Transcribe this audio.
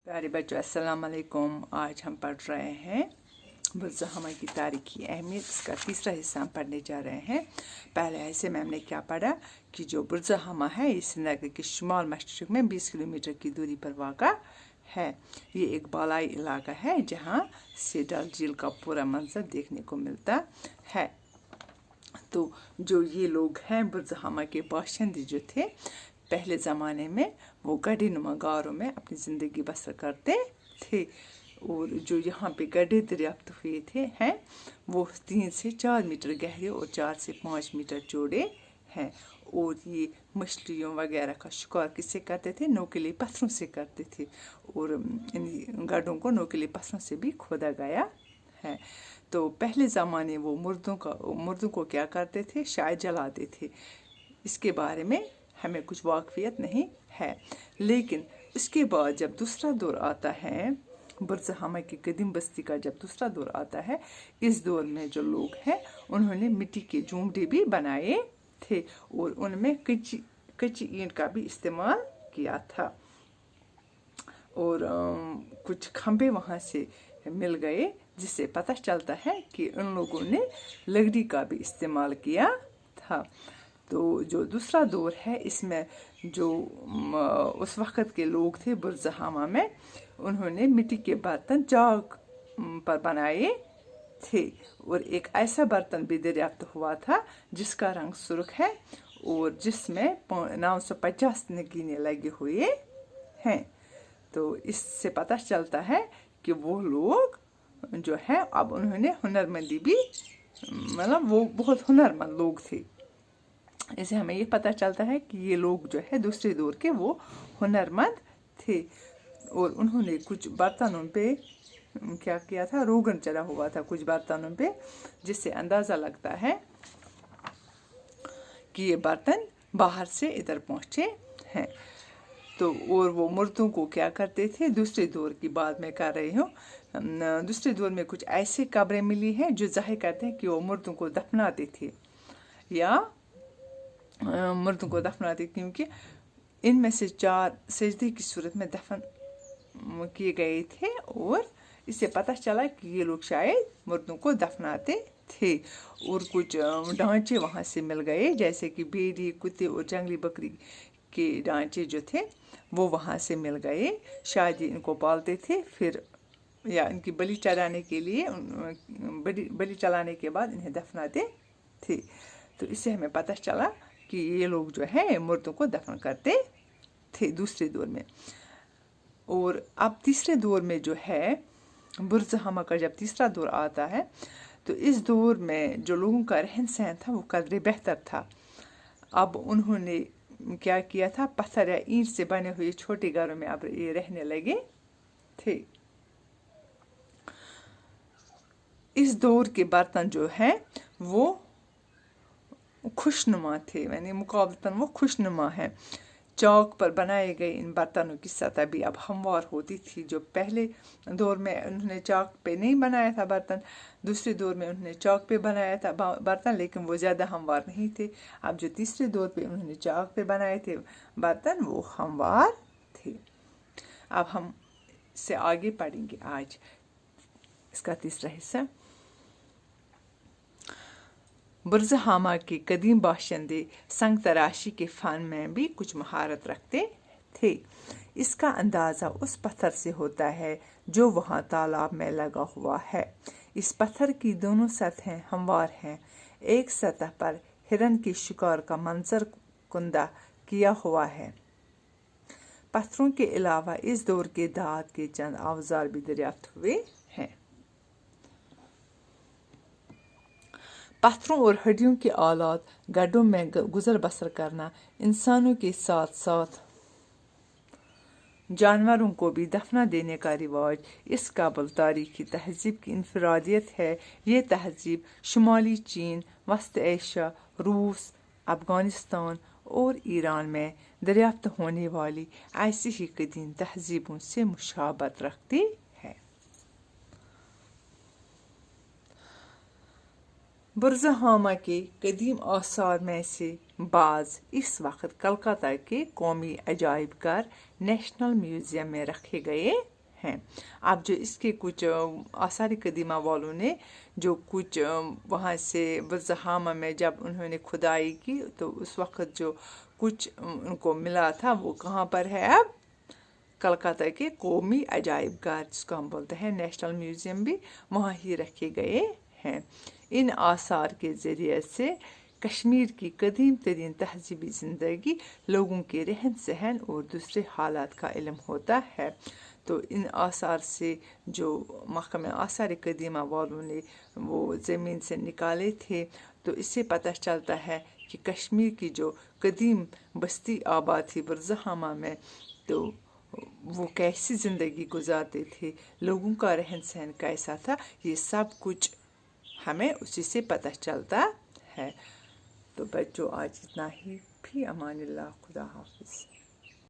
प्यारे बच्चों अस्सलाम वालेकुम। आज हम पढ़ रहे हैं बुर्ज हमा की तारीखी अहमियत। इसका तीसरा हिस्सा हम पढ़ने जा रहे हैं। पहले हिस्से में हमने क्या पढ़ा कि जो बुर्ज हमा है ये श्रीनगर के शुमाल मशरक़ में 20 किलोमीटर की दूरी पर वाक़ा है। ये एक बालाई इलाका है जहाँ से डल झील का पूरा मंजर देखने को मिलता है। तो जो ये लोग हैं बुर्ज हमा के बाशिंदे जो थे, पहले ज़माने में वो गड्ढे नुमा गारों में अपनी ज़िंदगी बसर करते थे। और जो यहाँ पे गड्ढे दरियाफ्त हुए थे हैं वो 3 से 4 मीटर गहरे और 4 से 5 मीटर चौड़े हैं। और ये मछलियों वगैरह का शिकार किससे करते थे? नोकीले पत्थरों से करते थे। और इन गड्ढों को नोकीले पत्थरों से भी खोदा गया है। तो पहले ज़माने वो मुर्दों को क्या करते थे? शायद जलाते थे। इसके बारे में हमें कुछ वाकफियत नहीं है। लेकिन इसके बाद जब दूसरा दौर आता है, बुर्ज हमा की कदीम बस्ती का जब दूसरा दौर आता है, इस दौर में जो लोग हैं उन्होंने मिट्टी के झूमड़े भी बनाए थे और उनमें कच्ची ईंट का भी इस्तेमाल किया था। और कुछ खंबे वहाँ से मिल गए जिससे पता चलता है कि उन लोगों ने लकड़ी का भी इस्तेमाल किया था। तो जो दूसरा दौर है इसमें जो उस वक़्त के लोग थे बुर्ज हमा में, उन्होंने मिट्टी के बर्तन चाक पर बनाए थे। और एक ऐसा बर्तन भी दरियाफ्त हुआ था जिसका रंग सुर्ख है और जिसमें 950 नगीने लगे हुए हैं। तो इससे पता चलता है कि वो लोग जो है अब उन्होंने हुनरमंदी भी, मतलब वो बहुत हुनरमंद लोग थे। इससे हमें ये पता चलता है कि ये लोग जो है दूसरे दौर के वो हुनरमंद थे। और उन्होंने कुछ बर्तनों पे क्या किया था? रोगन चढ़ा हुआ था कुछ बर्तनों पे, जिससे अंदाज़ा लगता है कि ये बर्तन बाहर से इधर पहुँचे हैं। तो और वो मुर्दों को क्या करते थे? दूसरे दौर की बात मैं कर रही हूँ। दूसरे दौर में कुछ ऐसी कब्रें मिली हैं जो जाहिर करते हैं कि वो मुर्दों को दफनाते थे या मुर्दों को दफनाते, क्योंकि इनमें से 4 सजदे की सूरत में दफन किए गए थे। और इससे पता चला कि ये लोग शायद मुर्दों को दफनाते थे। और कुछ ढांचे वहाँ से मिल गए, जैसे कि भेड़ी, कुत्ते और जंगली बकरी के ढांचे जो थे वो वहाँ से मिल गए। शायद ये इनको पालते थे, फिर या इनकी बलि चढ़ाने के लिए बलि चलाने के बाद इन्हें दफनाते थे। तो इससे हमें पता चला कि ये लोग जो है मुर्दों को दफन करते थे दूसरे दौर में। और अब तीसरे दौर में जो है बुर्ज हमा का जब तीसरा दौर आता है, तो इस दौर में जो लोगों का रहन सहन था वो कदरे बेहतर था। अब उन्होंने क्या किया था? पत्थर या ईंट से बने हुए छोटे घरों में अब ये रहने लगे थे। इस दौर के बर्तन जो है वो खुशनुमा थे, यानी मुकाबलतन वो खुशनुमा है। चौक पर बनाए गए इन बर्तनों की सतह भी अब हमवार होती थी। जो पहले दौर में उन्होंने चौक पे नहीं बनाया था बर्तन, दूसरे दौर में उन्होंने चौक पे बनाया था बर्तन, लेकिन वो ज़्यादा हमवार नहीं थे। अब जो तीसरे दौर पे उन्होंने चौक पे बनाए थे बर्तन वो हमवार थे। अब हम इससे आगे पढ़ेंगे आज इसका तीसरा हिस्सा। बुर्ज हमा के कदीम बाशिंदे संग तराशी के फ़न में भी कुछ महारत रखते थे। इसका अंदाज़ा उस पत्थर से होता है जो वहाँ तालाब में लगा हुआ है। इस पत्थर की दोनों सतहें हमवार हैं। एक सतह पर हिरन के शिकार का मंजर कुंदा किया हुआ है। पत्थरों के अलावा इस दौर के दाँत के चंद औजार भी दरियाफ्त हुए हैं। पत्थरों और हड्डियों के आलात गड्ढों में गुजर बसर करना, इंसानों के साथ साथ जानवरों को भी दफना देने का रिवाज इस काबिल तारीखी तहजीब की इनफरादियत है। ये तहजीब शुमाली चीन, वस्त एशिया, रूस, अफगानिस्तान और ईरान में दरियाफ्त होने वाली ऐसी ही कदीम तहजीबों से मुशाबत रखती है। बुर्ज हमा के कदीम आसार में से बाज़ इस वक्त कलकत्ता के कौमी अजायब घर नेशनल म्यूज़ियम में रखे गए हैं। अब जो इसके कुछ आसार कदीमा वालों ने जो कुछ वहाँ से बुर्ज़हामा में जब उन्होंने खुदाई की तो उस वक़्त जो कुछ उनको मिला था वो कहाँ पर है अब कलकत्ता के कौमी अजायब घर जिसको हम बोलते हैं नेशनल म्यूज़ियम भी वहाँ ही रखे गए हैं। इन आसार के ज़रिए से कश्मीर की कदीम तरीन तहजीबी ज़िंदगी लोगों के रहन सहन और दूसरे हालात का इल्म होता है। तो इन आसार से जो महकमे आसार कदीमा वालों ने वो ज़मीन से निकाले थे तो इससे पता चलता है कि कश्मीर की जो कदीम बस्ती आबाद थी बुर्ज़हामा में तो वो कैसी ज़िंदगी गुजारते थे, लोगों का रहन सहन कैसा था, ये सब कुछ हमें उसी से पता चलता है। तो बच्चों आज इतना ही, भी अमानिल्लाह, खुदा हाफिज़।